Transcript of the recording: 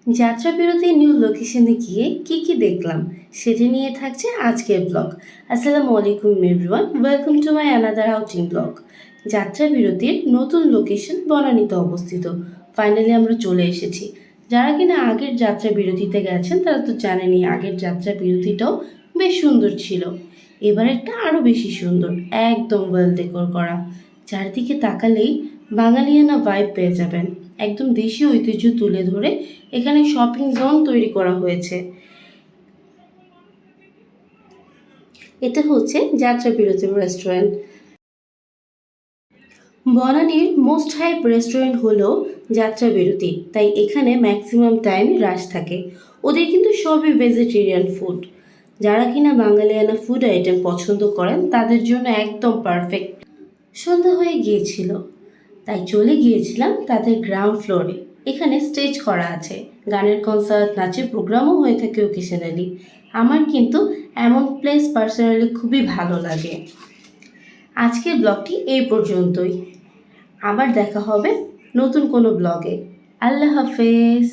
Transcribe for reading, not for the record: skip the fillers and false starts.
যাত্রাবিরতি new লোকেশনে গিয়ে কি দেখলাম সেটা নিয়ে থাকছে আজকের ব্লগ। আসসালামু আলাইকুম everyone, welcome to my another outing blog. যাত্রাবিরতির নতুন লোকেশন বনানীতে অবস্থিত। ফাইনালি আমরা চলে এসেছি। যারা কিনা আগের যাত্রাবিরতিতে গেছেন তারা তো জানেনই আগের যাত্রাবিরতিটাও বেশ সুন্দর ছিল। এবারেরটা আরও বেশি সুন্দর, একদম ওয়েল ডেকোর করা। চারিদিকে তাকালেই বাঙালিয়ানা ভাইব পেয়ে যাবেন। একদম দেশীয় ঐতিহ্য তুলে ধরে এখানে শপিং জোন তৈরি করা হয়েছে। এটা হচ্ছে যাত্রাবিরতি রেস্টুরেন্ট। বনানীর মোস্ট হাইপ রেস্টুরেন্ট হলো যাত্রাবিরতি, তাই এখানে ম্যাক্সিমাম টাইম রাশ থাকে। ওদের কিন্তু সবই ভেজিটেরিয়ান ফুড। যারা কিনা বাঙালিয়ানা ফুড আইটেম পছন্দ করেন তাদের জন্য একদম পারফেক্ট। সন্ধ্যা হয়ে গিয়েছিল, তাই চলে গিয়েছিলাম তাদের গ্রাউন্ড ফ্লোরে। এখানে স্টেজ করা আছে, গানের কনসার্ট, নাচের প্রোগ্রামও হয়ে থাকে ওকেশনালি। আমার কিন্তু এমন প্লেস পার্সোনালি খুবই ভালো লাগে। আজকের ব্লগটি এই পর্যন্তই। আবার দেখা হবে নতুন কোনো ব্লগে। আল্লাহ হাফেজ।